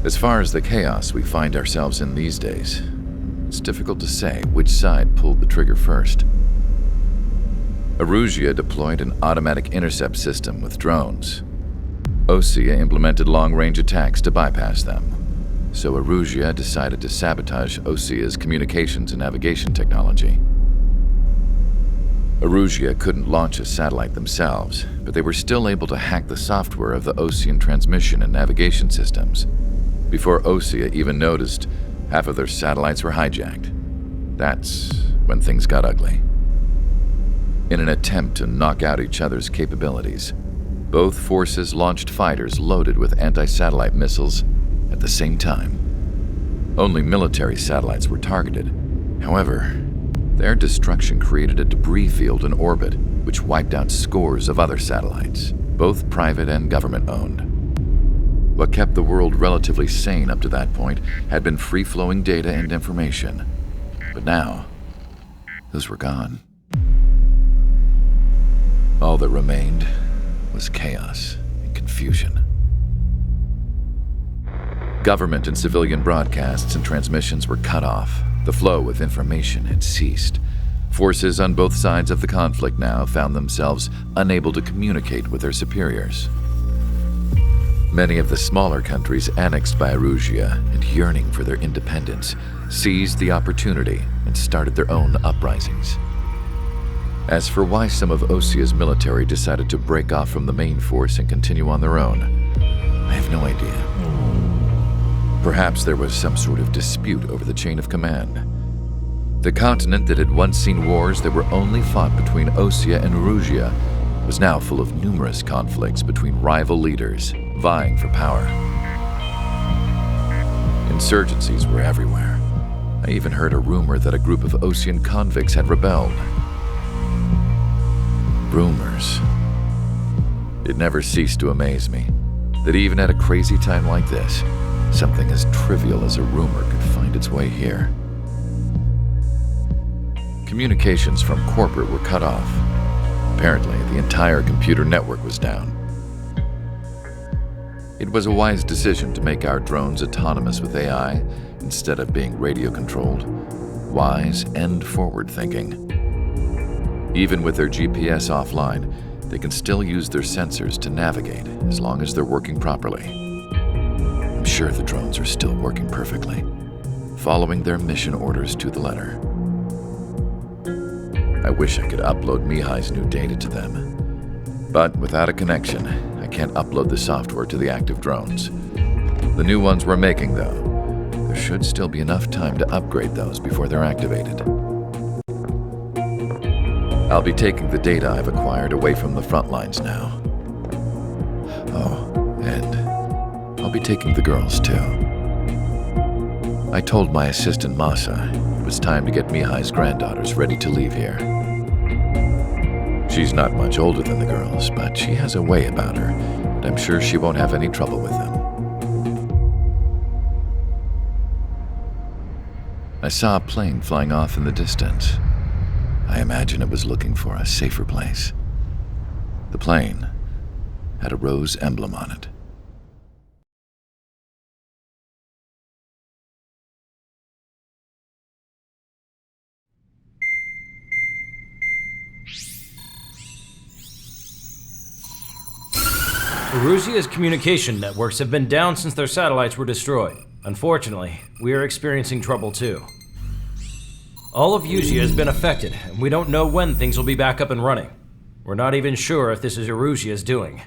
As far as the chaos we find ourselves in these days, it's difficult to say which side pulled the trigger first. Erusia deployed an automatic intercept system with drones. Osea implemented long-range attacks to bypass them. So Erusia decided to sabotage Osea's communications and navigation technology. Erusia couldn't launch a satellite themselves, but they were still able to hack the software of the Osean transmission and navigation systems. Before Osea even noticed, half of their satellites were hijacked. That's when things got ugly. In an attempt to knock out each other's capabilities, both forces launched fighters loaded with anti-satellite missiles at the same time. Only military satellites were targeted. However, their destruction created a debris field in orbit, which wiped out scores of other satellites, both private and government-owned. What kept the world relatively sane up to that point had been free-flowing data and information. But now, those were gone. All that remained was chaos and confusion. Government and civilian broadcasts and transmissions were cut off. The flow of information had ceased. Forces on both sides of the conflict now found themselves unable to communicate with their superiors. Many of the smaller countries annexed by Erusia and yearning for their independence seized the opportunity and started their own uprisings. As for why some of Osea's military decided to break off from the main force and continue on their own, I have no idea. Perhaps there was some sort of dispute over the chain of command. The continent that had once seen wars that were only fought between Osea and Erusia was now full of numerous conflicts between rival leaders vying for power. Insurgencies were everywhere. I even heard a rumor that a group of Osean convicts had rebelled. Rumors. It never ceased to amaze me that even at a crazy time like this, something as trivial as a rumor could find its way here. Communications from corporate were cut off. Apparently, the entire computer network was down. It was a wise decision to make our drones autonomous with AI instead of being radio-controlled. Wise and forward-thinking. Even with their GPS offline, they can still use their sensors to navigate as long as they're working properly. I'm sure the drones are still working perfectly, following their mission orders to the letter. I wish I could upload Mihai's new data to them. But without a connection, I can't upload the software to the active drones. The new ones we're making, though, there should still be enough time to upgrade those before they're activated. I'll be taking the data I've acquired away from the front lines now. Oh, and I'll be taking the girls, too. I told my assistant Masa it was time to get Mihai's granddaughters ready to leave here. She's not much older than the girls, but she has a way about her, and I'm sure she won't have any trouble with them. I saw a plane flying off in the distance. I imagine it was looking for a safer place. The plane had a rose emblem on it. Erusia's communication networks have been down since their satellites were destroyed. Unfortunately, we are experiencing trouble too. All of Erusia has been affected, and we don't know when things will be back up and running. We're not even sure if this is Erusia's doing.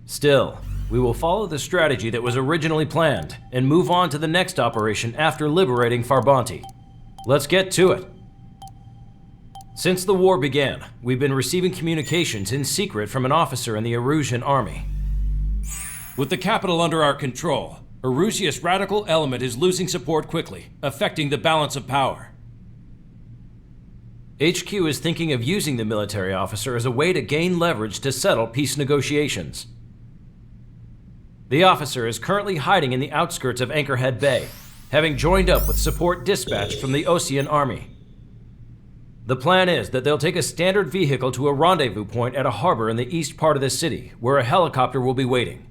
Still, we will follow the strategy that was originally planned and move on to the next operation after liberating Farbanti. Let's get to it. Since the war began, we've been receiving communications in secret from an officer in the Erusian army. With the capital under our control, Erusia's radical element is losing support quickly, affecting the balance of power. HQ is thinking of using the military officer as a way to gain leverage to settle peace negotiations. The officer is currently hiding in the outskirts of Anchorhead Bay, having joined up with support dispatched from the Osean army. The plan is that they'll take a standard vehicle to a rendezvous point at a harbor in the east part of the city, where a helicopter will be waiting.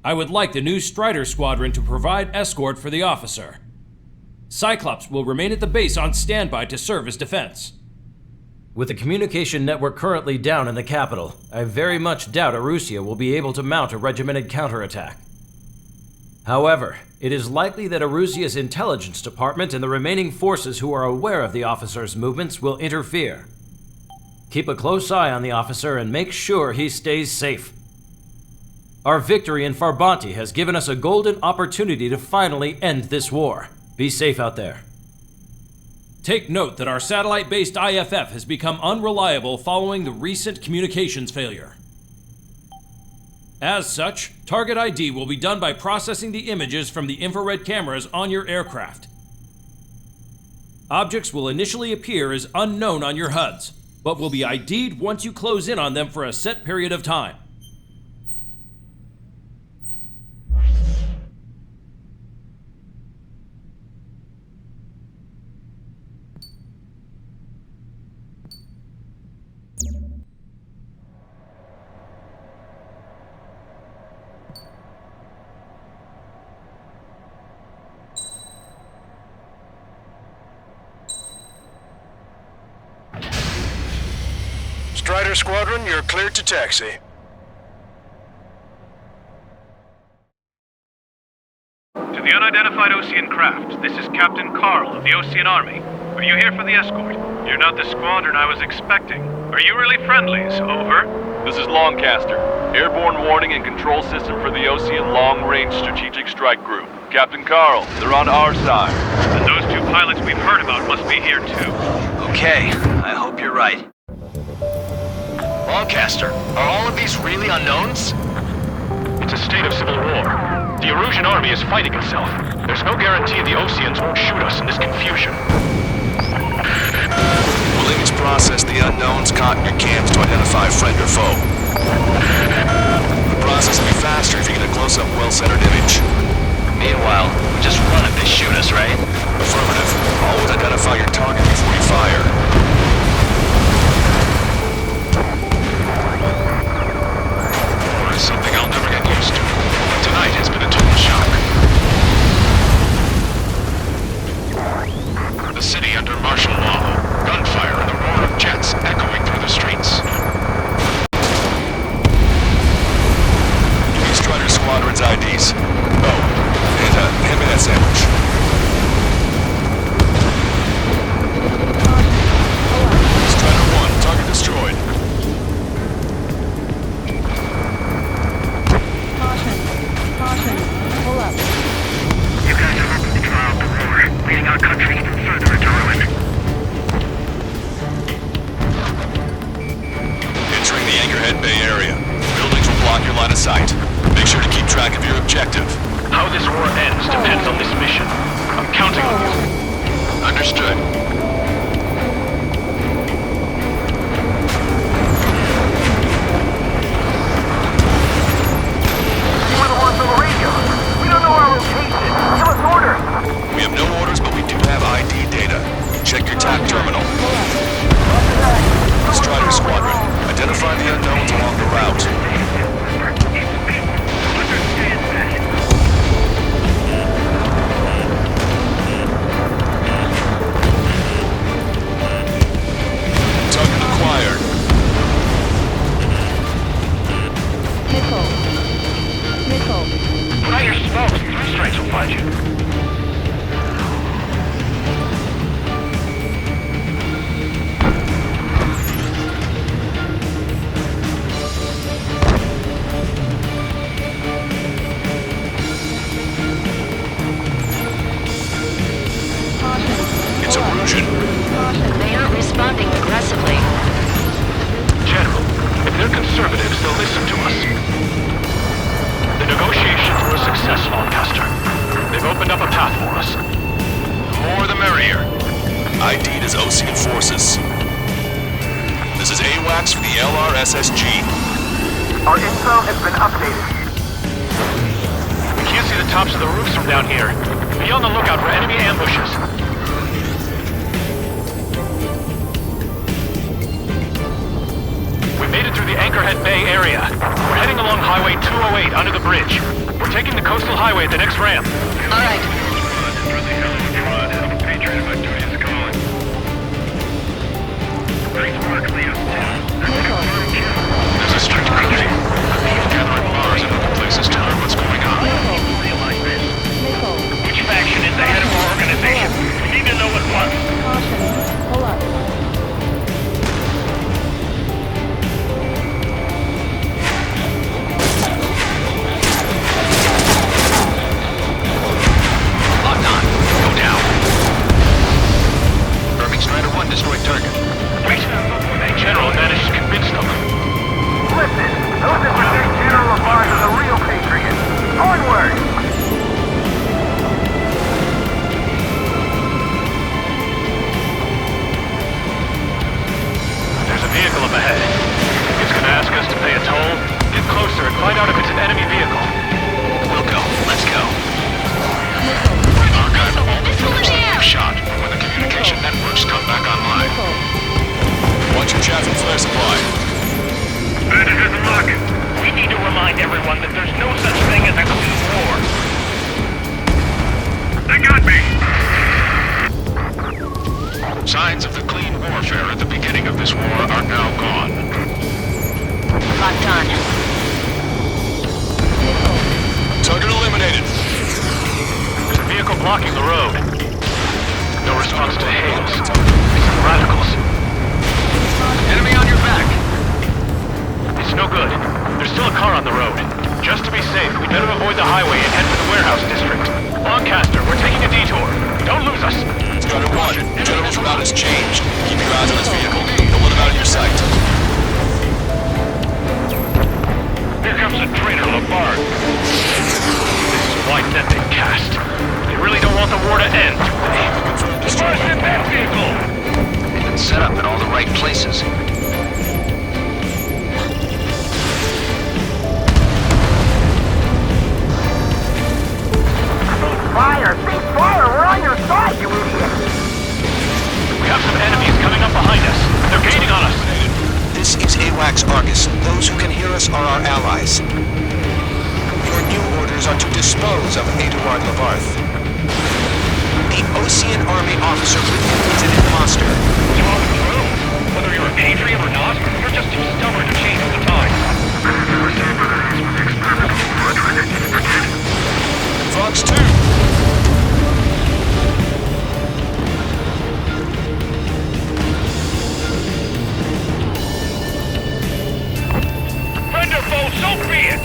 I would like the new Strider Squadron to provide escort for the officer. Cyclops will remain at the base on standby to serve as defense. With the communication network currently down in the capital, I very much doubt Arusea will be able to mount a regimented counterattack. However, it is likely that Arusea's intelligence department and the remaining forces who are aware of the officer's movements will interfere. Keep a close eye on the officer and make sure he stays safe. Our victory in Farbanti has given us a golden opportunity to finally end this war. Be safe out there. Take note that our satellite-based IFF has become unreliable following the recent communications failure. As such, target ID will be done by processing the images from the infrared cameras on your aircraft. Objects will initially appear as unknown on your HUDs, but will be ID'd once you close in on them for a set period of time. Strider Squadron, you're cleared to taxi. To the unidentified Osean craft, this is Captain Carl of the Osean Army. Are you here for the escort? You're not the squadron I was expecting. Are you really friendlies? Over. This is Longcaster. Airborne warning and control system for the Osean Long Range Strategic Strike Group. Captain Carl, they're on our side. And those two pilots we've heard about must be here too. Okay, I hope you're right. Longcaster, are all of these really unknowns? It's a state of civil war. The Erusian army is fighting itself. There's no guarantee the Oseans won't shoot us in this confusion. Williams process the unknowns caught in your cams to identify friend or foe. The process will be faster if you get a close-up, well-centered image. Meanwhile, we just run if they shoot us, right? Affirmative. Always identify your target before you fire. Something I'll never get used to. Tonight has been a total shock. The city under martial law. Gunfire and the roar of jets echoing through the streets. Give me Strider Squadron's IDs. Oh, and hand me that sandwich. Strider 1, target destroyed. Caution. Pull up. You guys are open to draw out the roar, leading our country even further into ruin. Entering the Anchorhead Bay area. Buildings will block your line of sight. Make sure to keep track of your objective. How this war ends depends on this mission. I'm counting on you. Understood. We have no orders, but we do have ID data. Check your TAC terminal. Strider Squadron, identify the unknowns along the route. Target acquired. Nickel. Put out your smoke. Three strikes will find you. It's Erusian. They aren't responding aggressively. General, if they're conservatives, they'll listen to us. The negotiations were a success, Longcaster. They've opened up a path for us. The more the merrier. ID'd as Osean forces. This is AWACS for the LRSSG. Our info has been updated. We can't see the tops of the roofs from down here. Be on the lookout for enemy ambushes. We made it through the Anchorhead Bay area. We're heading along Highway 208 under the bridge. We're taking the coastal highway at the next ramp. All right. There's a strict grouping. Gathering bars in other places to learn what's going on. Which faction is the head of our organization? We need to know at once. Caution. Pull up. Locked on. Go down. Confirming Strider 1 destroyed target. Wait. General managed to convince them. Listen, those that protect General Labarge are the real patriots. Onward! There's a vehicle up ahead. It's gonna ask us to pay a toll. Get closer and find out if it's an enemy vehicle. We'll go. Let's go. Shot when the communication networks come back online. Watch your chaff and flare supply. Bandit isn't luck. We need to remind everyone that there's no such thing as a clean war. They got me! Signs of the clean warfare at the beginning of this war are now gone. Locked on. Target eliminated. There's a vehicle blocking the road. No response to hails. Some radicals. Enemy on your back. It's no good. There's still a car on the road. Just to be safe, we better avoid the highway and head for the warehouse district. Lancaster, we're taking a detour. Don't lose us. Strider 1, General's route has changed. Keep your eyes on this vehicle. Don't let him out of your sight. Here comes the traitor, Labarge. This is white net they cast. They really don't want the war to end, do they? Labarge in that vehicle! They've been set up in all the right places. Fire! Cease fire! We're on your side, you idiot! We have some enemies coming up behind us. They're gaining on us. This is AWACS Argus. Those who can hear us are our allies. Your new orders are to dispose of Eduard Labarth. The Ocean Army officer with you is an imposter. Talk true. Whether you're a patriot or not, you're just too stubborn to change with the times. Fox 2. Friend or foe, so be it!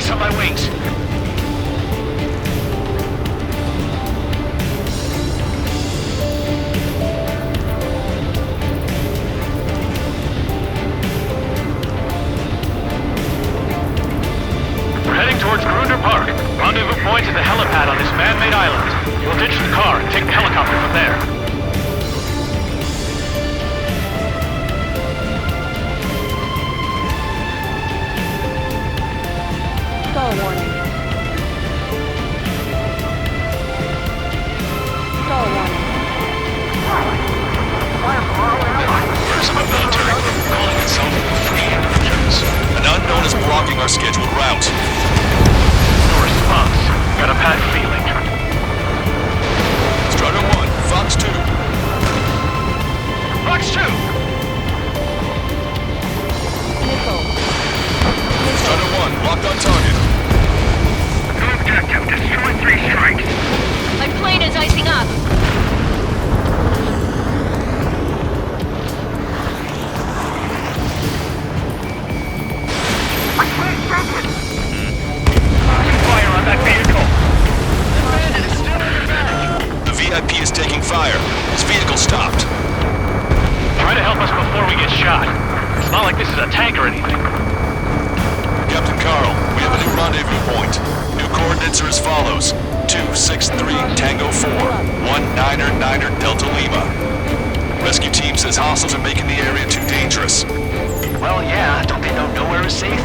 On my wings. We're heading towards Grunder Park. Rendezvous point is the helipad on this man-made island. We'll ditch the car and take the helicopter from there. Stall warning. Stall warning. Members of a military group calling itself Free Agents. An unknown is blocking our scheduled route. No response. Got a bad feeling. Strider 1, Fox 2. fire. His vehicle stopped. Try to help us before we get shot. It's not like this is a tank or anything. Captain Carl, we have a new rendezvous point. New coordinates are as follows. 263 Tango 4, 1999 Delta Lima. Rescue team says hostiles are making the area too dangerous. Well, yeah, don't they know nowhere is safe?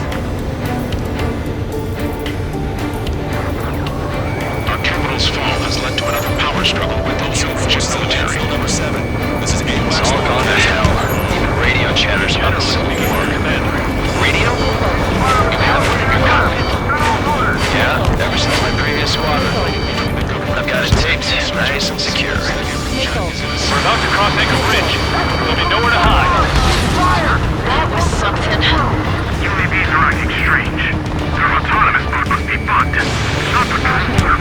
Our capital's fall has led to another power struggle with those Force military. Number 7. This is AWACS. It's all gone to hell. Even radio chatter's about to slip me more, Commander. Radio? You have one in your cockpit? Yeah, ever since my previous squadron. I've got it taped, nice and secure. We're about to cross Anchor Bridge. There'll be nowhere to hide. That was something. UAVs are acting strange. Their autonomous mode must be bugged. It's not the true term.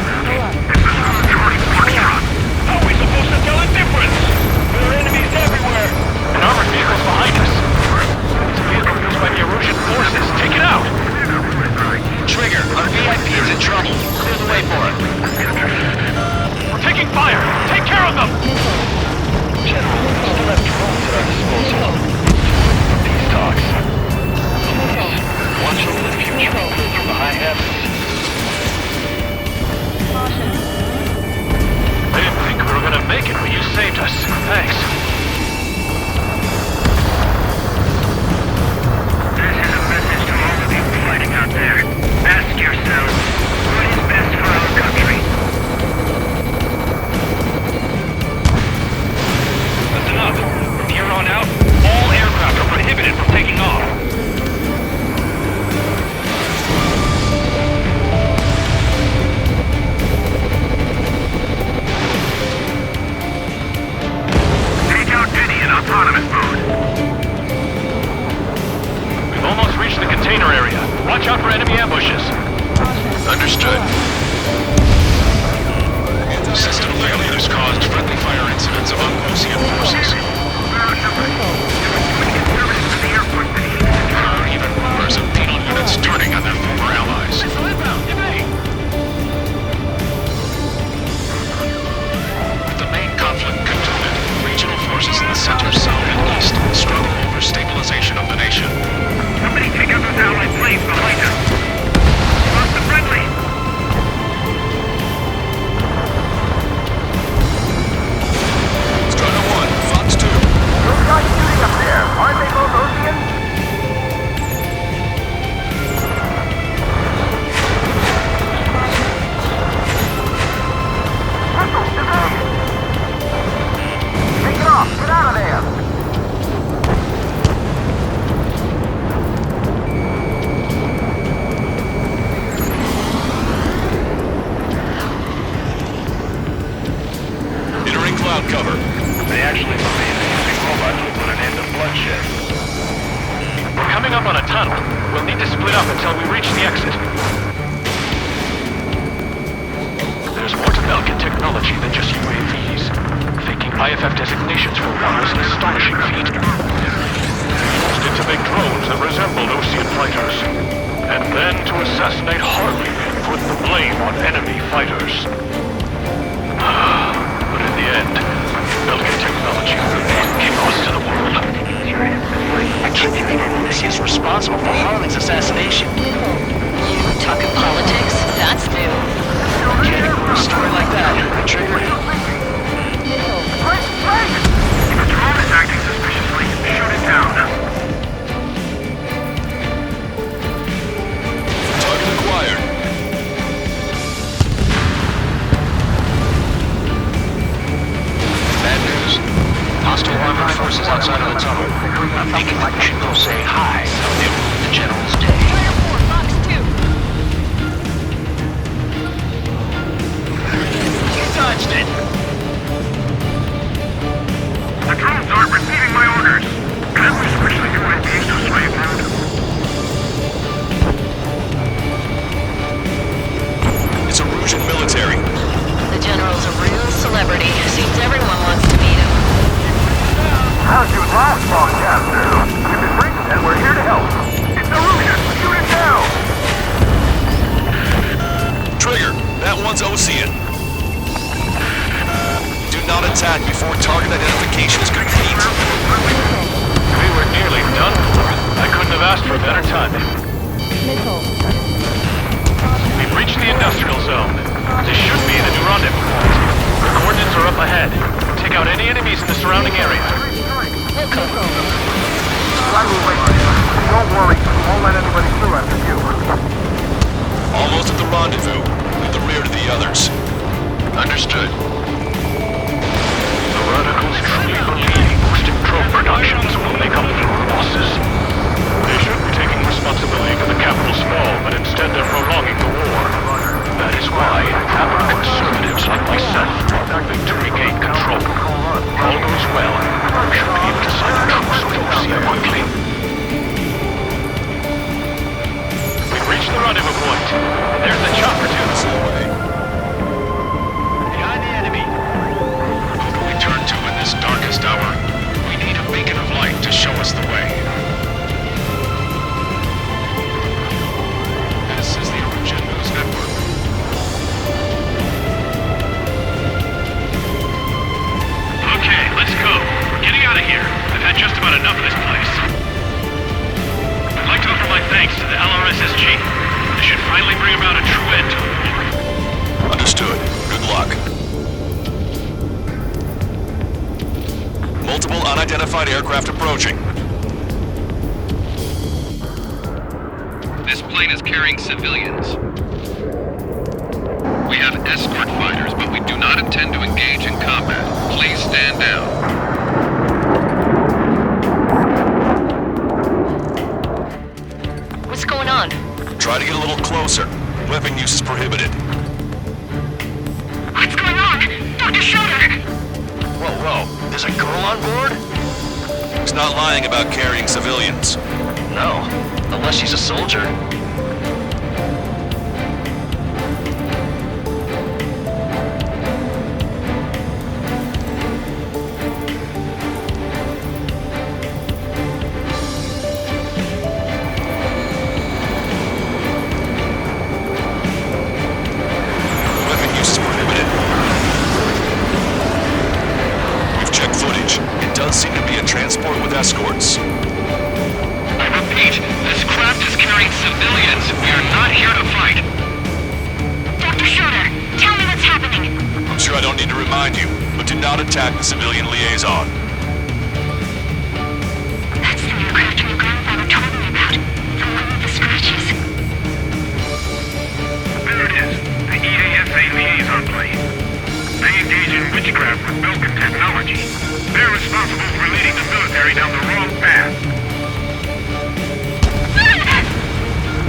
This is Charlie Foxtrot. How are we supposed to tell the difference? There are enemies everywhere. An armored vehicle's behind us. It's a vehicle used by the Erusian forces. Take it out. Trigger, our VIP is in trouble. Clear the way for it. We're taking fire. Take care of them. General, we still have drones at our disposal. These talks. Please, watch over the future from the high heavens. I didn't think we were gonna make it, but you saved us. Thanks. This is a message to all the people fighting out there. Ask yourselves, what is best for our country? Listen up. From here on out, all aircraft are prohibited from taking off. Take out Penny in autonomous mode. We've almost reached the container area. Watch out for enemy ambushes. Understood. System failures caused friendly fire incidents among Ocean forces. There are even rumors of penal units turning on their former allies. With the main conflict concluded, regional forces in the center, south, and east struggle over stabilization of the nation. Somebody take out those allied planes behind us. Lost the friendly. Strider 1, Fox 2. Those guys shooting up there, aren't they both Ocean? Pistol, civilian! Take it off, get out of there! Entering cloud cover. They actually believe that using robots will put an end to bloodshed. We're coming up on a tunnel. We'll need to split up until we reach the exit. There's more to Belkin technology than just UAVs. Faking IFF designations for one was an astonishing feat. Used it to make drones that resembled Ocean fighters. And then to assassinate Harley and put the blame on enemy fighters. But in the end, Belkin technology brought chaos to the world. I can't believe Elysius responsible for Harley's assassination. You talking politics? That's new. Can't ignore a story like that. Trigger. Break! If a drone is acting suspiciously, shoot it down. Target acquired. Bad news. Hostile armored forces outside of the tunnel. I'm thinking we should go say hi. It ruined the general's day. Fox 2. You dodged it. The drones aren't receiving my orders. Can we switch the UAVs to slave mode? It's Erusian military. The general's a real celebrity. Seems everyone wants to meet him. How'd you last, broadcaster? Keep it brief, and we're here to help. It's Erusian! Shoot it down! Trigger, that one's Ocean. Do not attack before target identification is complete. We were nearly done for. I couldn't have asked for better timing. We've reached the industrial zone. This should be the new rendezvous point. The coordinates are up ahead. Take out any enemies in the surrounding area. Don't worry, won't let anybody through after you. Almost at the rendezvous, with the rear to the others. Understood. The radicals truly believe boosting drone productions will make up for losses. They should be taking responsibility for the capital's fall, but instead they're prolonging the war. That is why aberrant conservatives like myself are moving to regain control. If all goes well, we should be able to sign a truce with Osea quickly. We've reached the rendezvous point. There's the chopper too. Behind the enemy. Who do we turn to in this darkest hour? We need a beacon of light to show us the way. This is the Origin News Network. Okay, let's go. We're getting out of here. I've had just about enough of this place. I'd like to offer my thanks to the LRSSG. This should finally bring about a true end to the war. Understood. Good luck. Multiple unidentified aircraft approaching. This plane is carrying civilians. We have escort fighters, but we do not intend to engage in combat. Please stand down. What's going on? Try to get a little closer. Weapon use is prohibited. What's going on? Dr. Schroeder! Whoa. There's a girl on board? He's not lying about carrying civilians. No. Unless she's a soldier. Weapon use is prohibited. We've checked footage. It does seem to be a transport with escorts. I repeat, this craft is carrying civilians. We are not here to fight. Dr. Schroeder, tell me what's happening. I'm sure I don't need to remind you, but do not attack the civilian liaison. That's the aircraft your grandfather told me about. The one with the scratches. There it is, the EASA liaison plane. They engage in witchcraft with Belkin technology. They're responsible for leading the military down the wrong path.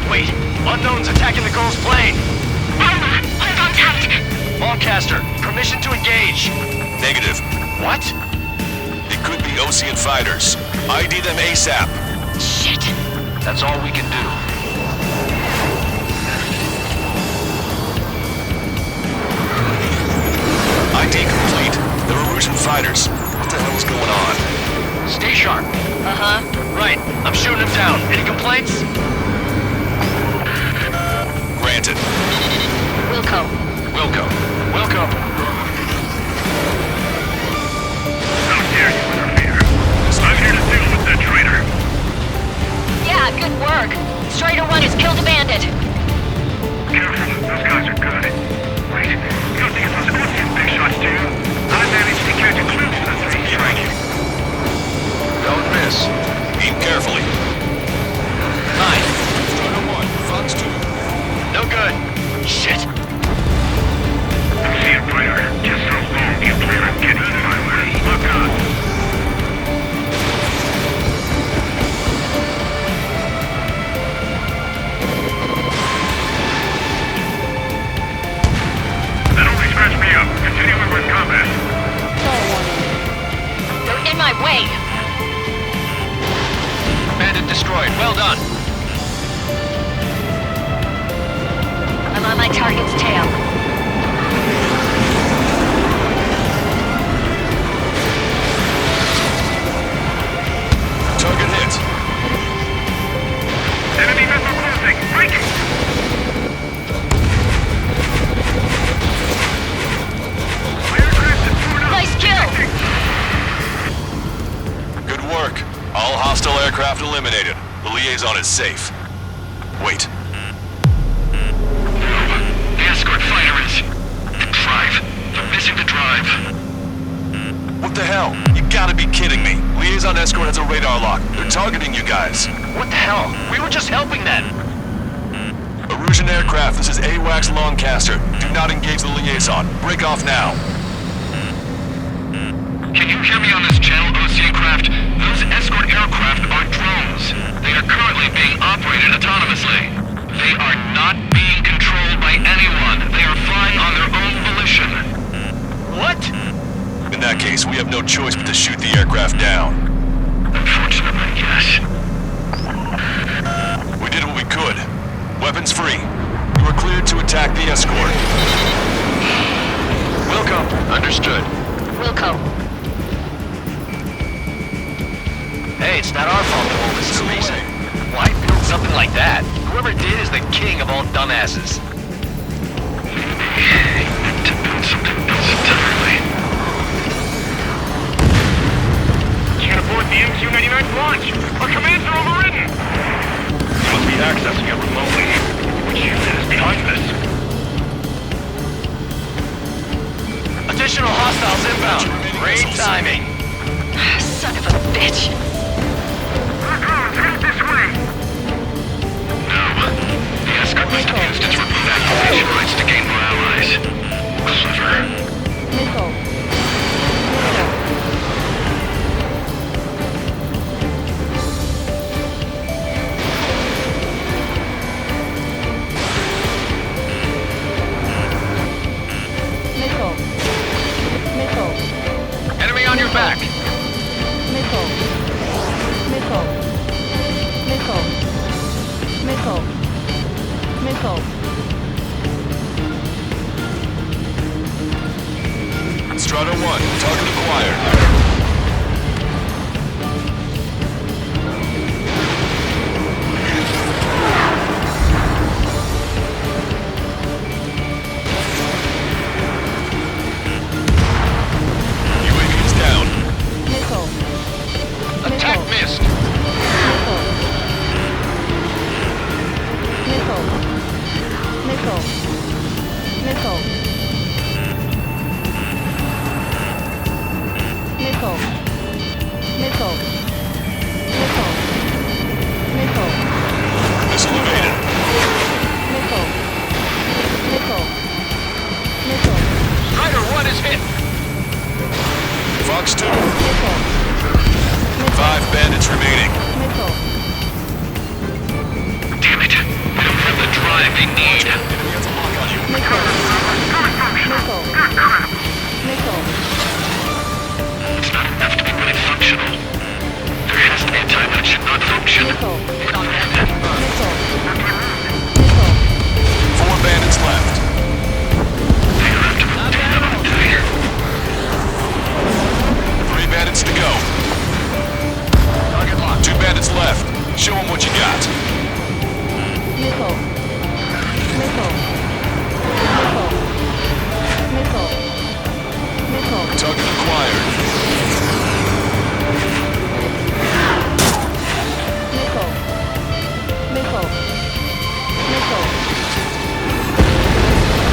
Wait, unknown's attacking the girl's plane. Alma, hold on tight. Lancaster, permission to engage. Negative. What? It could be Ocean fighters. ID them ASAP. Shit. That's all we can do. ID complete. They're Erusian fighters. What the hell is going on? Stay sharp. Uh-huh. Right, I'm shooting him down. Any complaints? Granted. Wilco. Wilco. How dare you interfere? I'm here to deal with that traitor. Yeah, good work. Strider 1 has killed a bandit. Careful, those guys are good. Wait, you don't think those Ocean big shots, do you? I managed to catch a clue to the three striking. Don't miss. Aim carefully. 9. Strider 1, Fox 2. No good. Shit. See you, fighter. Just how long do you plan on getting in my way? Look out. That only scratched me up. Continuing with combat. They're in my way. Bandit destroyed. Well done. I'm on my target's tail. Target hit. Enemy missile closing. Breaking. Nice aircraft eliminated. The liaison is safe. Wait. The escort fighter is... The drive. They're missing the drive. What the hell? You gotta be kidding me. Liaison escort has a radar lock. They're targeting you guys. What the hell? We were just helping them. Erusian aircraft, this is AWACS Lancaster. Do not engage the liaison. Break off now. Can you hear me on this channel, Ocean craft? Those escort aircraft are drones. They are currently being operated autonomously. They are not being controlled by anyone. They are flying on their own volition. What? In that case, we have no choice but to shoot the aircraft down. Unfortunately, yes. We did what we could. Weapons free. You are cleared to attack the escort. Wilco. Understood. Wilco. Hey, it's not our fault that all this is a reason. Why build something like that? Whoever did is the king of all dumbasses. He meant to build something else entirely. Can't abort the MQ-99 launch! Our commands are overridden! You must be accessing it remotely. Which unit is behind this? Additional hostiles inbound. Great timing. Son of a bitch. Head this way! No. The escort must have used its remote activation rights to gain more allies. Clever. Enemy on your back. Strata 1, target acquired. UAV is down. Attack missed. Missile evaded. Strider 1 is hit. Fox 2. 5 bandits remaining. Damn it! We don't have the drive they need. Enemy has a lock on you. It's not enough to be really functional. There has to be a time when it should not function. 4 bandits left. They have to take them out today. 3 bandits to go. Target locked. 2 bandits left. Show them what you got. Target acquired.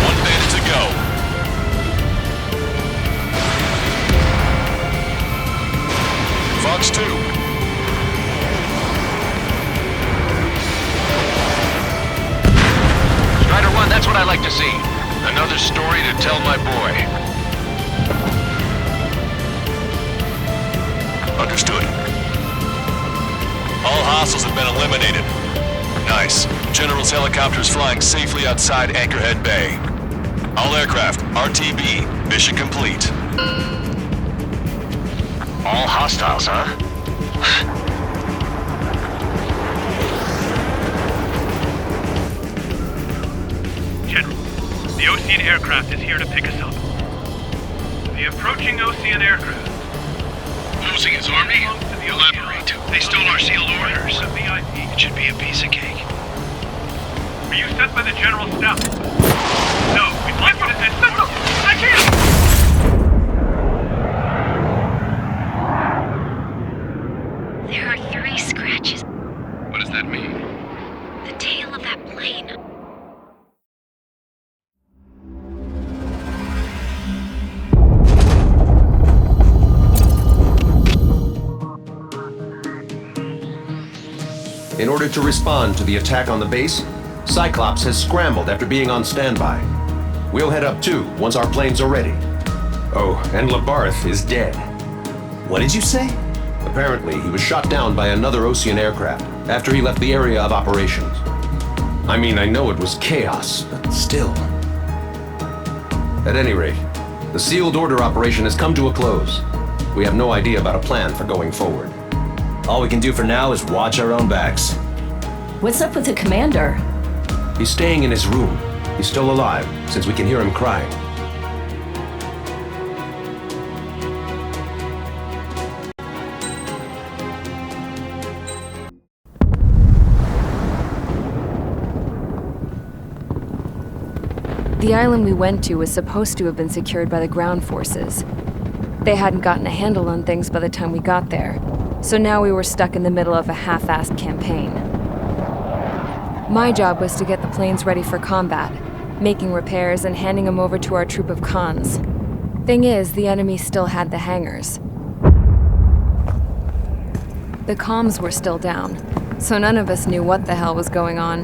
One bandit to go. Fox 2. Strider 1, that's what I like to see. Another story to tell my boy. Understood. All hostiles have been eliminated. Nice. General's helicopter is flying safely outside Anchorhead Bay. All aircraft, RTB, mission complete. All hostiles, huh? General, the Ocean aircraft is here to pick us up. The approaching Ocean aircraft. Losing his army? Elaborate. They stole our sealed orders. It should be a piece of cake. Are you sent by the General Staff? No, we'd like you to escort. I can't! There are 3 scratches. In order to respond to the attack on the base, Cyclops has scrambled after being on standby. We'll head up too, once our planes are ready. Oh, and Labarth is dead. What did you say? Apparently, he was shot down by another Ocean aircraft after he left the area of operations. I mean, I know it was chaos, but still. At any rate, the sealed order operation has come to a close. We have no idea about a plan for going forward. All we can do for now is watch our own backs. What's up with the commander? He's staying in his room. He's still alive, since we can hear him crying. The island we went to was supposed to have been secured by the ground forces. They hadn't gotten a handle on things by the time we got there, so now we were stuck in the middle of a half-assed campaign. My job was to get the planes ready for combat, making repairs and handing them over to our troop of cons. Thing is, the enemy still had the hangars. The comms were still down, so none of us knew what the hell was going on.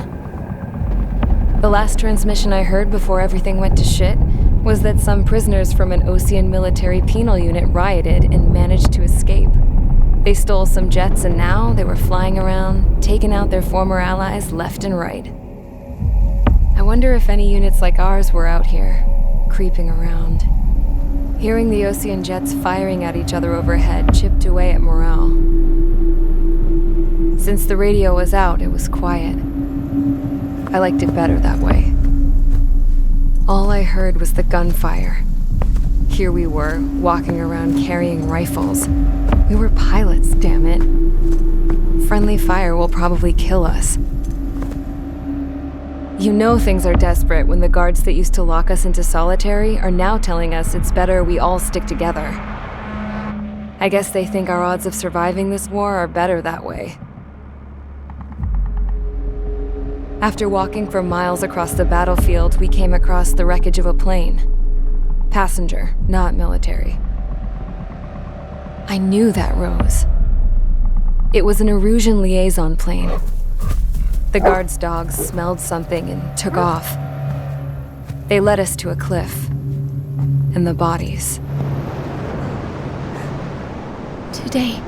The last transmission I heard before everything went to shit was that some prisoners from an Ocean military penal unit rioted and managed to escape. They stole some jets and now they were flying around, taking out their former allies left and right. I wonder if any units like ours were out here, creeping around. Hearing the Ocean jets firing at each other overhead chipped away at morale. Since the radio was out, it was quiet. I liked it better that way. All I heard was the gunfire. Here we were, walking around carrying rifles. We were pilots, damn it. Friendly fire will probably kill us. You know things are desperate when the guards that used to lock us into solitary are now telling us it's better we all stick together. I guess they think our odds of surviving this war are better that way. After walking for miles across the battlefield, we came across the wreckage of a plane. Passenger, not military. I knew that rose. It was an Erusian liaison plane. The guard's dogs smelled something and took off. They led us to a cliff. And the bodies. Today,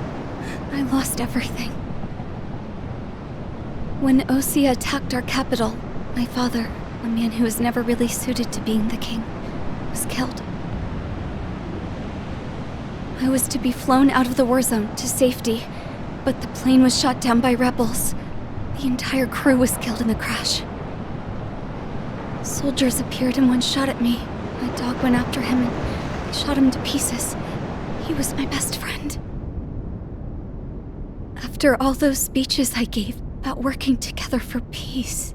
I lost everything. When Osea attacked our capital, my father, a man who was never really suited to being the king, was killed. I was to be flown out of the war zone to safety, but the plane was shot down by rebels. The entire crew was killed in the crash. Soldiers appeared and one shot at me. My dog went after him and shot him to pieces. He was my best friend. After all those speeches I gave about working together for peace,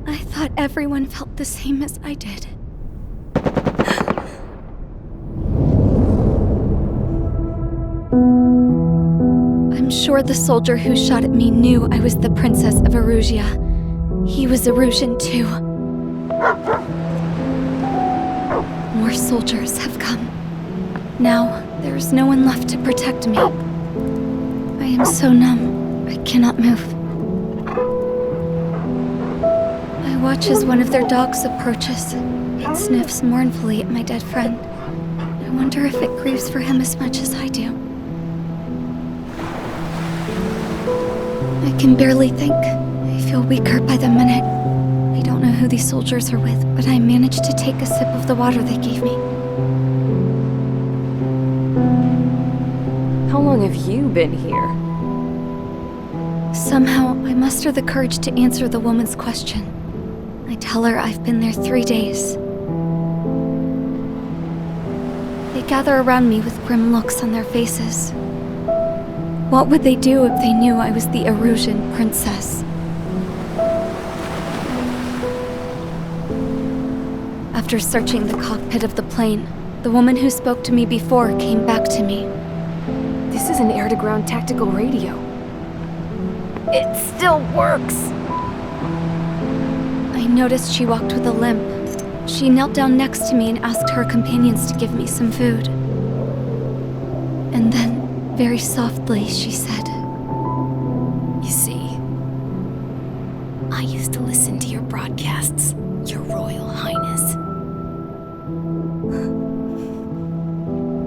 I thought everyone felt the same as I did. I'm sure the soldier who shot at me knew I was the Princess of Erusia. He was Erusian too. More soldiers have come. Now, there is no one left to protect me. I am so numb, I cannot move. I watch as one of their dogs approaches. It sniffs mournfully at my dead friend. I wonder if it grieves for him as much as I do. I can barely think. I feel weaker by the minute. I don't know who these soldiers are with, but I managed to take a sip of the water they gave me. How long have you been here? Somehow, I muster the courage to answer the woman's question. I tell her I've been there 3 days. They gather around me with grim looks on their faces. What would they do if they knew I was the Erusian princess? After searching the cockpit of the plane, the woman who spoke to me before came back to me. This is an air-to-ground tactical radio. It still works! I noticed she walked with a limp. She knelt down next to me and asked her companions to give me some food. And then, very softly, she said, "You see,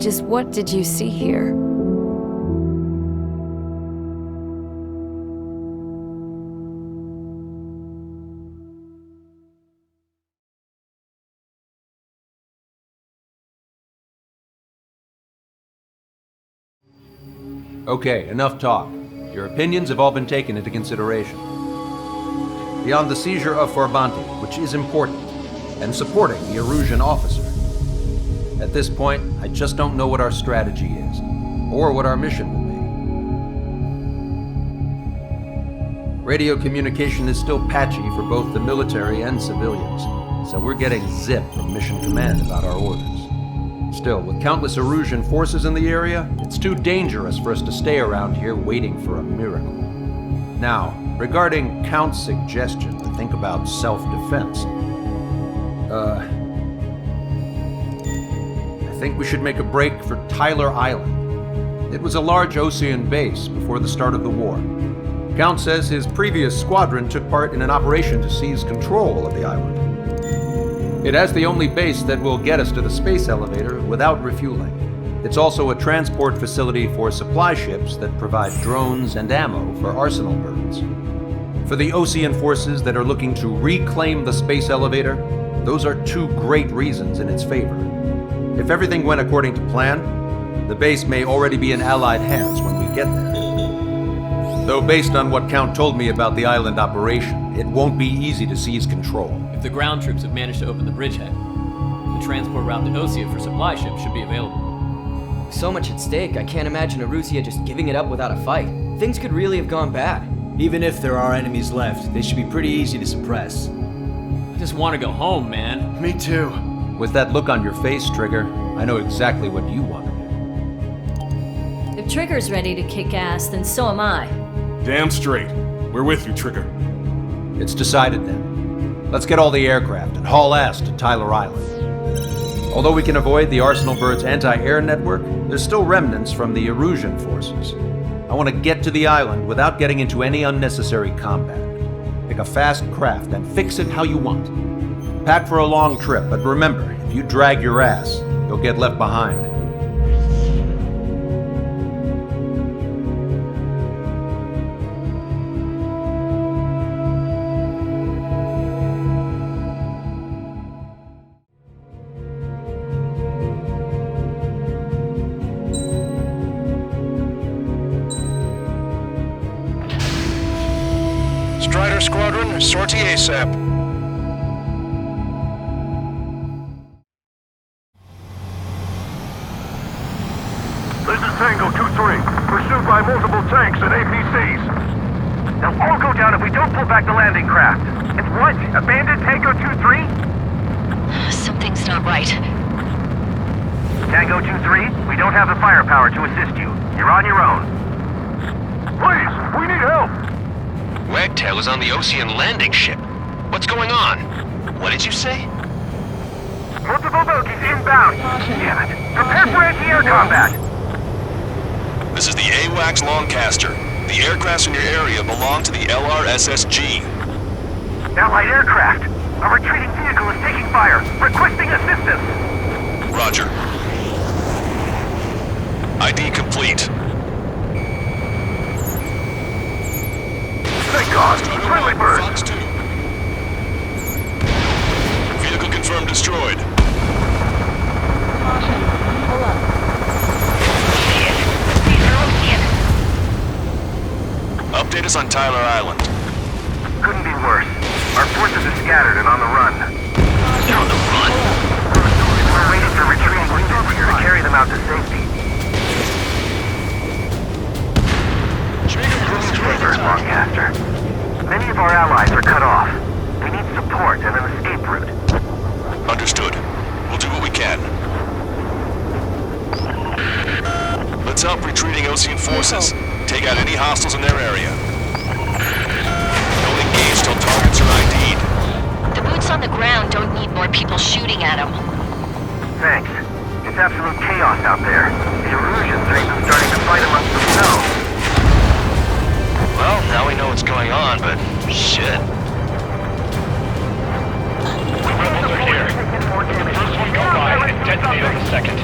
Just what did you see here? Okay, enough talk. Your opinions have all been taken into consideration. Beyond the seizure of Forbanti, which is important, and supporting the Erusian officer, at this point, I just don't know what our strategy is, or what our mission will be. Radio communication is still patchy for both the military and civilians, so we're getting zip from Mission Command about our orders. Still, with countless Erusian forces in the area, it's too dangerous for us to stay around here waiting for a miracle. Now, regarding Count's suggestion to think about self-defense, I think we should make a break for Tyler Island. It was a large Osean base before the start of the war. Count says his previous squadron took part in an operation to seize control of the island. It has the only base that will get us to the space elevator without refueling. It's also a transport facility for supply ships that provide drones and ammo for arsenal birds. For the Osean forces that are looking to reclaim the space elevator, those are two great reasons in its favor. If everything went according to plan, the base may already be in Allied hands when we get there. Though based on what Count told me about the island operation, it won't be easy to seize control. If the ground troops have managed to open the bridgehead, the transport route to Osea for supply ships should be available. So much at stake, I can't imagine Erusia just giving it up without a fight. Things could really have gone bad. Even if there are enemies left, they should be pretty easy to suppress. I just want to go home, man. Me too. With that look on your face, Trigger, I know exactly what you want to do. If Trigger's ready to kick ass, then so am I. Damn straight. We're with you, Trigger. It's decided then. Let's get all the aircraft and haul ass to Tyler Island. Although we can avoid the Arsenal Bird's anti-air network, there's still remnants from the Erusian forces. I want to get to the island without getting into any unnecessary combat. Pick a fast craft and fix it how you want. Pack for a long trip, but remember, if you drag your ass, you'll get left behind. Strider Squadron, sortie ASAP. This is Tango 2-3, pursued by multiple tanks and APCs. They'll all go down if we don't pull back the landing craft. It's what? Abandoned Tango 2-3? Something's not right. Tango 2-3, we don't have the firepower to assist you. You're on your own. Please, we need help! Wagtail is on the Osean landing ship. What's going on? What did you say? Multiple bogies inbound. Damn it. Prepare for anti-air combat. This is the AWACS Lancaster. The aircrafts in your area belong to the LRSSG. Allied aircraft. A retreating vehicle is taking fire. Requesting assistance. Roger. ID complete. Thank God. Friendly bird. Fox 2. Vehicle confirmed destroyed. Hold up. Update us on Tyler Island. Couldn't be worse. Our forces are scattered and on the run. They're on the run? We're waiting for retreating wounded here to carry them out to safety. Bird, Lancaster. Many of our allies are cut off. We need support and an escape route. Understood. We'll do what we can. Let's help retreating Osean forces. Take out any hostiles in their area. Don't engage till targets are ID'd. The boots on the ground don't need more people shooting at them. Thanks. It's absolute chaos out there. The Erusians are even starting to fight amongst themselves. Well, now we know what's going on, but shit. The rebels are here. First one go by and detonate on the second.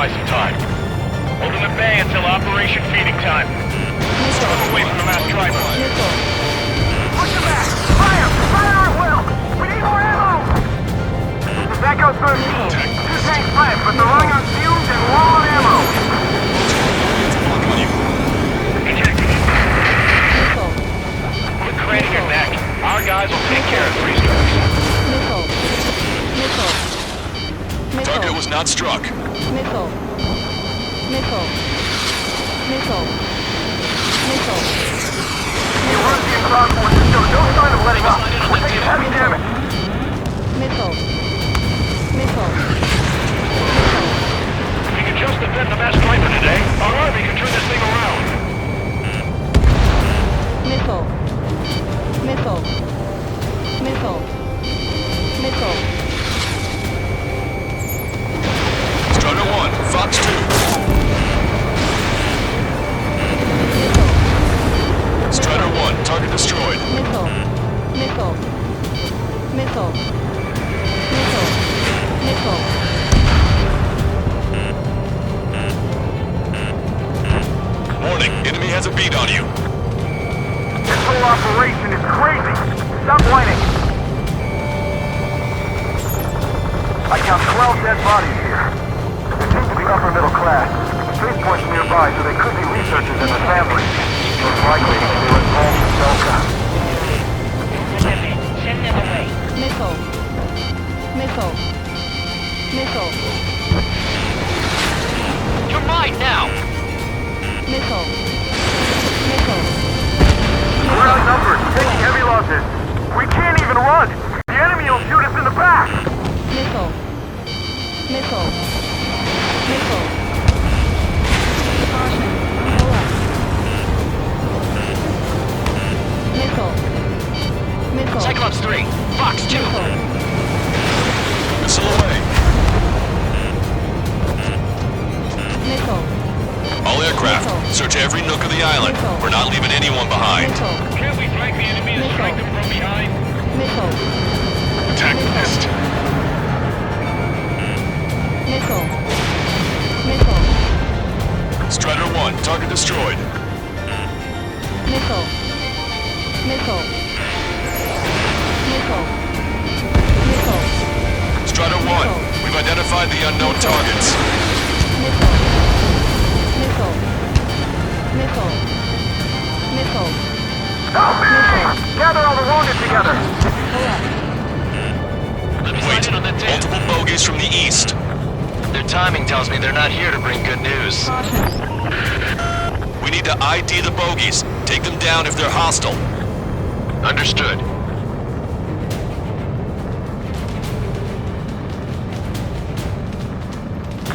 buy some time. Hold them at bay until Operation Feeding Time. Step away from the mass tripod. Push them back! Fire! Fire at will! We need more ammo! This is Echo 13. Two tanks left, but they're running on fumes and low on ammo. Quit craning your neck. Our guys will take care of three strikes. Target was not struck. Missile. The Russian ground forces show no sign of letting up. We're taking heavy damage. Missile. If you can just defend the mass sniper today, our army can turn this thing around. Strider 1, Fox 2. Strider 1, target destroyed. Warning, enemy has a beat on you. This whole operation is crazy. Stop whining. I count 12 dead bodies here. They seem to be upper middle class. Spaceport's nearby, so they could be researchers and their families. Most likely, they were involved in Delta. Send them away. You're mine now! We're outnumbered, taking heavy losses. We can't even run. The enemy will shoot us in the back. Cyclops 3, Fox 2. Missile away. All aircraft, search every nook of the island. We're not leaving anyone behind. Can't we flank the enemy and strike them from behind? Attack missed. Strider 1, target destroyed. Strider 1, we've identified the unknown targets. Help me! Gather all the wounded together. Wait, multiple bogies from the east. Their timing tells me they're not here to bring good news. We need to ID the bogies. Take them down if they're hostile. Understood.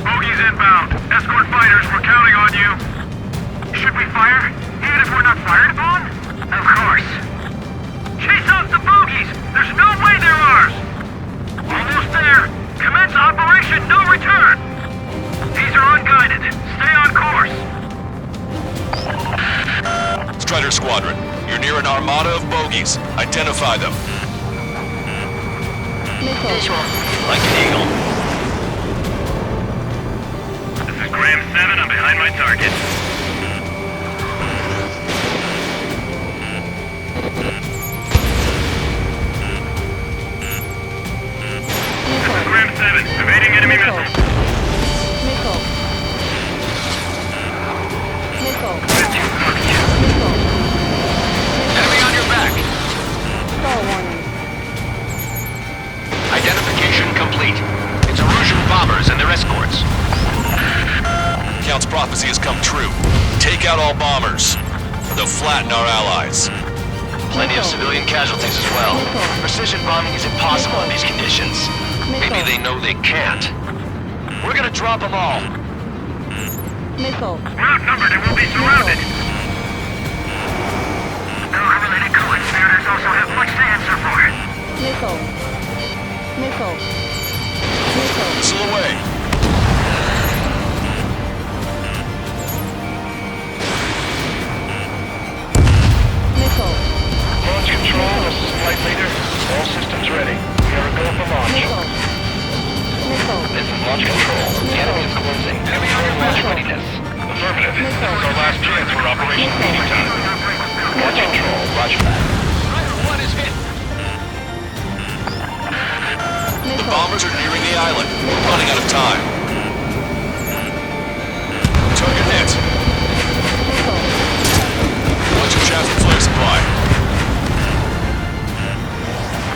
Bogies inbound. Escort fighters, we're counting on you. Should we fire? Even if we're not fired upon? Of course. Chase off the bogies! There's no way they're ours! Almost there. Commence Operation No Return! These are unguided. Stay on course. Strider Squadron, you're near an armada of bogies. Identify them. Visual. Like an eagle. This is Graham 7. I'm behind my target. Graham 7, evading enemy missiles. Enemy on your back. Identification complete. It's Erusian bombers and their escorts. Count's prophecy has come true. Take out all bombers. They'll flatten our allies. Plenty of civilian casualties as well. Precision bombing is impossible in these conditions. Maybe they know they can't. We're gonna drop them all. We're outnumbered and we'll be surrounded. Unrelated co-conspirators also have much to answer for. Missile away. Launch control, this is flight leader. All systems ready. We are a go for launch. This is launch control. The enemy is closing. Heavy time. Target hit. Watch your chaff and flare supply.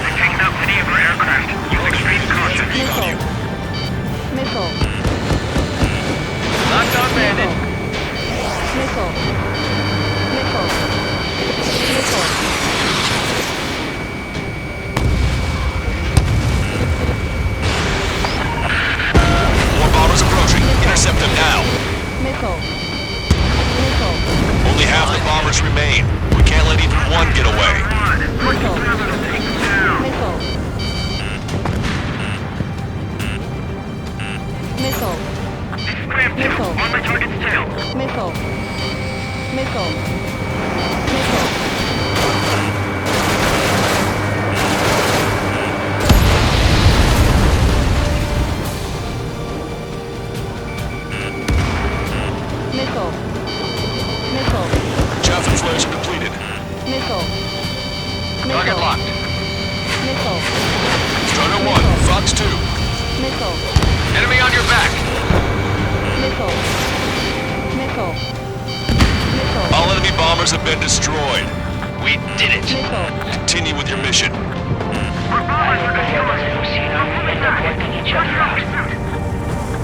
They're taking out many of our aircraft. Use extreme caution. Missile. Locked on bandit. Missile. Missile. Missile. More bombers approaching. Intercept them now. Missile. Missile. Only half the bombers remain. We can't let even one get away. Missile. Missile. Missile. Scram 2, Missile. on my target's tail. Missile. Missile. Missile. Missile. Missile. Chaff and flares are completed. Missile. Target locked. Missile. Strider 1, Fox 2. Missile. Enemy on your back. Missile. Missile. Missile. All enemy bombers have been destroyed. We did it. Missile. Continue with your mission. Our bombers are destroyed. End up wiping each other out.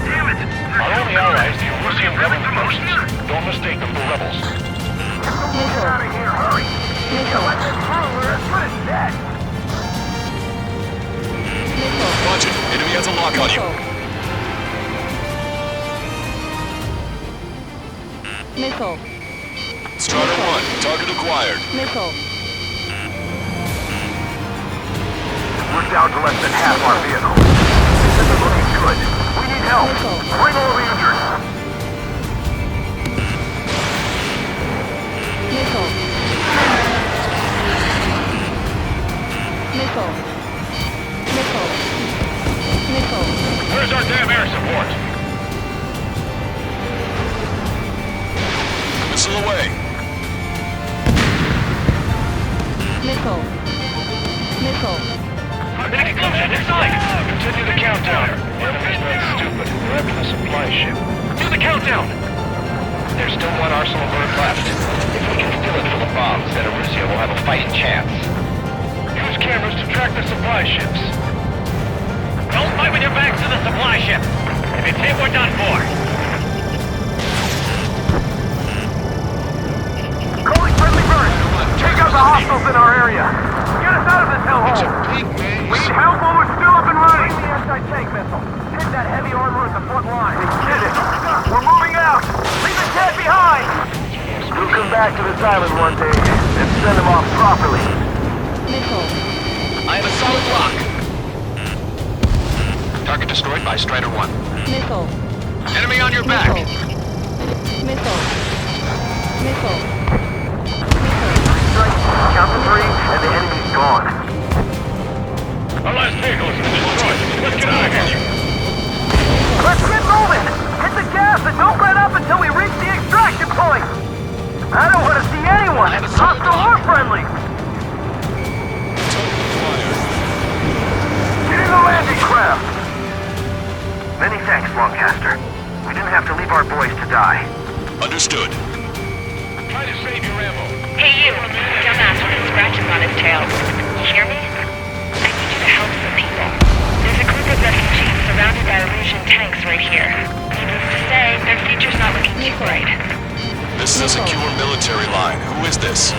Damn it! Our only allies, the Russian rebel forces. Don't mistake them for rebels. Missile. Out of here, hurry! Missile. We're as good as dead. Missile. Watch it. Enemy has a lock on you. Missile. Strider 1, target acquired. Missile. We're down to less than half our vehicle. This isn't looking good. We need help. Bring all the injured. Missile. Missile. Missile. Missile. Where's our damn air support? Missile away. Missile. Missile. Explosion inside! Continue the countdown. Enemy's not stupid. We're after the supply ship. Do the countdown! There's still one arsenal bird left. If we can fill it full of bombs, then Arussia will have a fighting chance. Use cameras to track the supply ships. Don't fight with your backs to the supply ship. If it's hit, we're done for. Calling friendly birds. Take out the hostiles in our area. Get us out of this hellhole. We need help while we're still up and running. Bring the anti-tank missile. Hit that heavy armor at the front line. They did it. We're moving out. Leave the cat behind. We'll come back to this island one day and send them off properly. Missile. I have a solid lock. Target destroyed by Strider 1. Missile. Enemy on your back. Missile. Missile. Count to 3 and the enemy's gone. Our last vehicle has been destroyed. Let's get out of here. Let's get moving! Hit the gas and don't let up until we reach the extraction point! I don't want to see anyone, hostile or friendly! Get in the landing craft! Many thanks, Lancaster. We didn't have to leave our boys to die. Understood. Try to save your ammo. Hey you, dumbass with scratches on his tail. You hear me? I need you to help some people. There's a group of refugees surrounded by Erusian tanks right here. Needless to say, their future's not looking too bright. This is a secure military line. Who is this?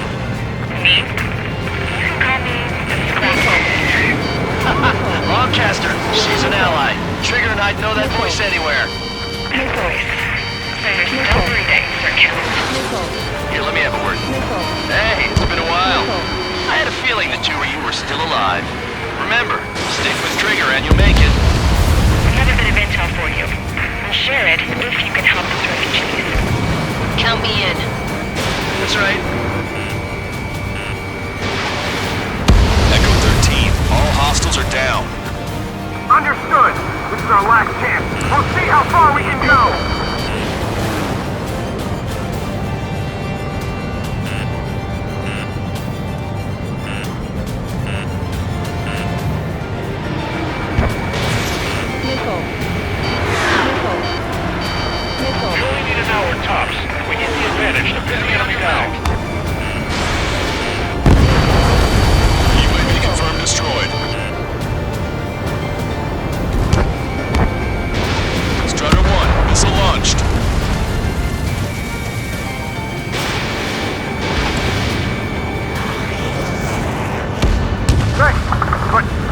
Me? You can call me the Scratch. Lancaster, she's an ally. Trigger and I'd know that voice anywhere. That voice. There's no breathing, Sir Count. Here, let me have a word. Hey, it's been a while. I had a feeling the two of you were still alive. Remember, stick with Trigger and you'll make it. We have a bit of intel for you. We'll share it if you can help us refugees. Count me in. That's right. Echo 13. All hostiles are down. Understood. This is our last chance. We'll see how far we can go. Missile.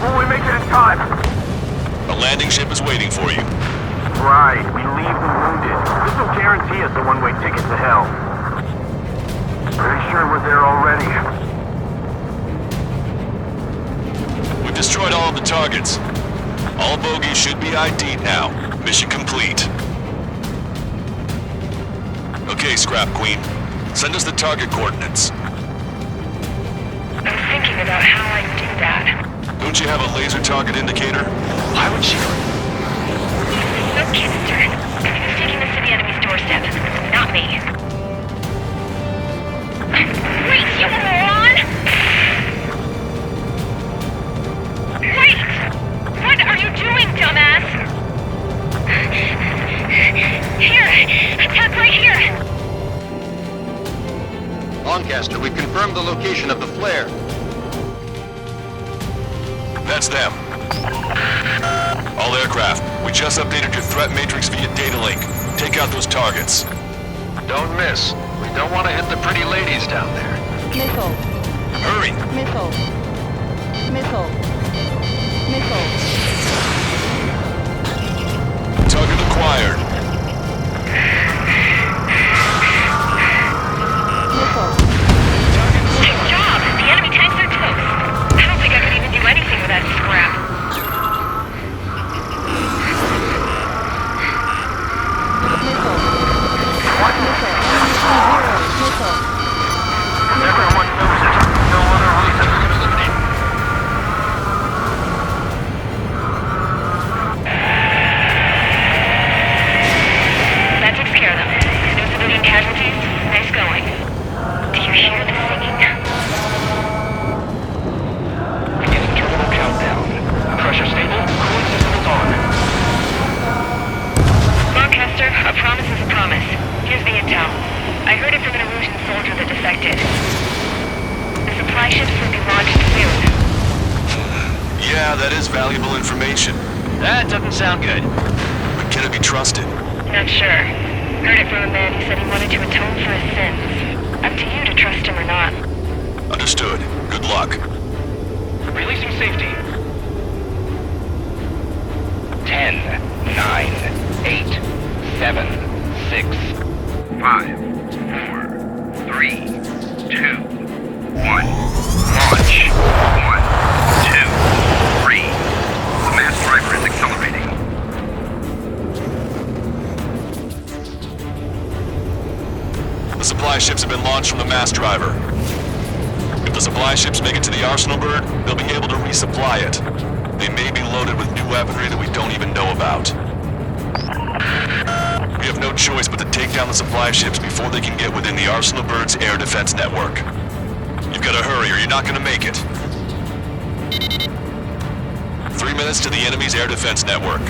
Will we make it in time? A landing ship is waiting for you. Right, we leave them wounded. This will guarantee us a one-way ticket to hell. Pretty sure we're there already. We've destroyed all of the targets. All bogies should be ID'd now. Mission complete. Okay, Scrap Queen. Send us the target coordinates. I'm thinking about how I'd do that. Don't you have a laser target indicator? Why would she? No canister. Who's taking this to the enemy's doorstep? Not me. Wait, you moron! Wait! What are you doing, dumbass? Here! Attack right here! Lancaster, we've confirmed the location of the flare. That's them. All aircraft, we just updated your threat matrix via data link. Take out those targets. Don't miss. We don't want to hit the pretty ladies down there. Missile. Hurry! Missile. Missile. Missile. Target acquired. Missile. Good job! The enemy tanks are close. I don't think I could even do anything with that scrap. Missile. What? Missile. Missile. Everyone knows it. No other reason. That takes care of them. No civilian casualties. Nice going. Do you hear the singing? Beginning terminal countdown. Pressure stable. Cooling systems on. Lancaster, a promise is a promise. Here's the intel. I heard it from an Erusian soldier that defected. The supply ships will be launched soon. Yeah, that is valuable information. That doesn't sound good. But can it be trusted? Not sure. Heard it from a man who said he wanted to atone for his sins. Up to you to trust him or not. Understood. Good luck. Releasing safety. 10, 9, 8, 7, 6, 5, 4, 3, 2, 1. Launch. 1, 2, 3. The mass driver is accelerating. The supply ships have been launched from the mass driver. If the supply ships make it to the arsenal bird, they'll be able to resupply it. They may be loaded with new weaponry that we don't even know about. We have no choice but to take down the supply ships before they can get within the arsenal bird's air defense network. You've got to hurry or you're not going to make it. 3 minutes to the enemy's air defense network.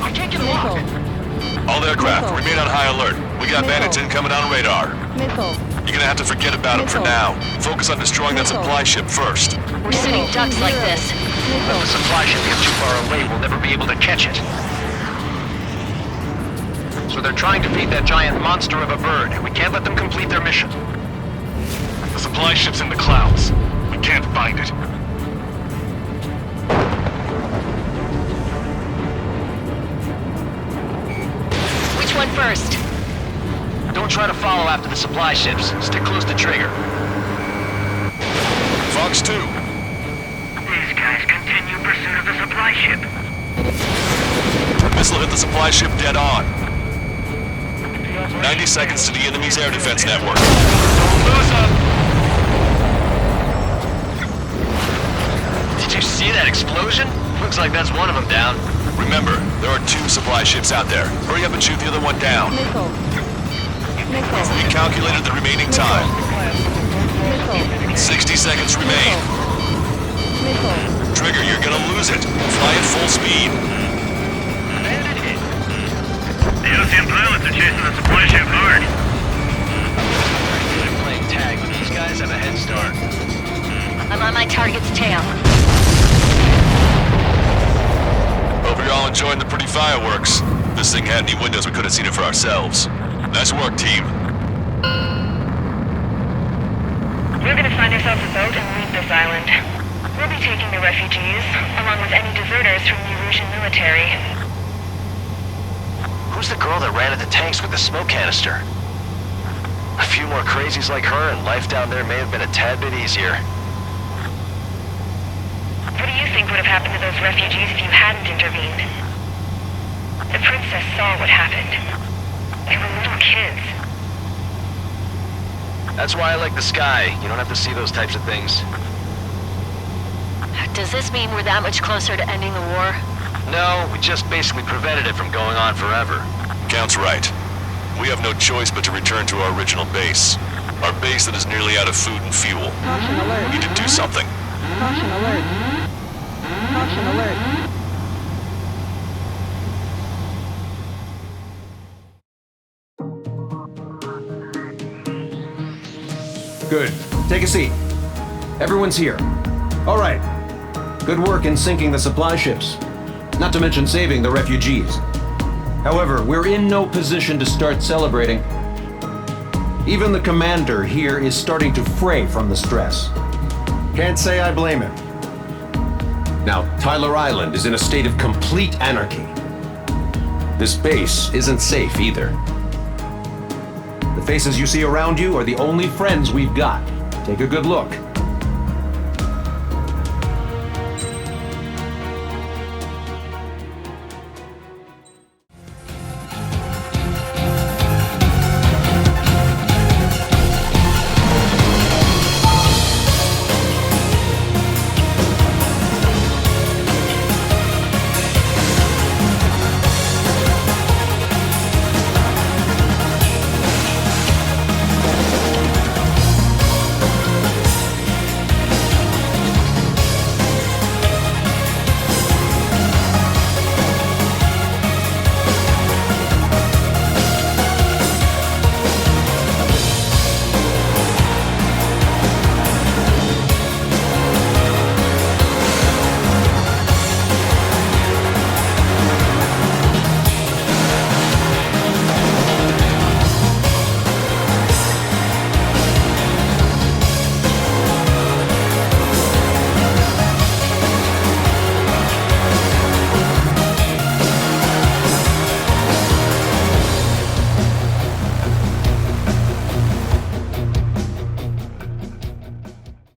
I can't get a lock. All aircraft, remain on high alert. We got bandits incoming on radar. Missile. You're gonna have to forget about them for now. Focus on destroying that supply ship first. We're sitting ducks like this. If the supply ship gets too far away, we'll never be able to catch it. So they're trying to feed that giant monster of a bird. We can't let them complete their mission. The supply ship's in the clouds. We can't find it. Which one first? Don't try to follow after the supply ships. Stick close to trigger. Fox 2. These guys continue pursuit of the supply ship. The missile hit the supply ship dead on. 90 seconds to the enemy's air defense network. Don't lose them. Did you see that explosion? Looks like that's one of them down. Remember, there are 2 supply ships out there. Hurry up and shoot the other one down. Missile. Missile. We calculated the remaining time. Missile. 60 seconds remain. Missile. Trigger, you're gonna lose it. Fly at full speed. The Ocean pilots are chasing the supply ship hard. They're playing tag, but these guys have a head start. I'm on my target's tail. Hope you're all enjoying the pretty fireworks. This thing had any windows, we could have seen it for ourselves. Nice work, team. We're gonna find ourselves a boat and leave this island. We'll be taking the refugees, along with any deserters from the Erusian military. Who's the girl that ran at the tanks with the smoke canister? A few more crazies like her and life down there may have been a tad bit easier. What do you think would have happened to those refugees if you hadn't intervened? The princess saw what happened. They were little kids. That's why I like the sky. You don't have to see those types of things. Does this mean we're that much closer to ending the war? No, we just basically prevented it from going on forever. Count's right. We have no choice but to return to our original base. Our base that is nearly out of food and fuel. Caution alert. We need to do something. Caution alert. Caution alert. Good. Take a seat. Everyone's here. All right. Good work in sinking the supply ships. Not to mention saving the refugees. However, we're in no position to start celebrating. Even the commander here is starting to fray from the stress. Can't say I blame him. Now, Tyler Island is in a state of complete anarchy. This base isn't safe either. The faces you see around you are the only friends we've got. Take a good look.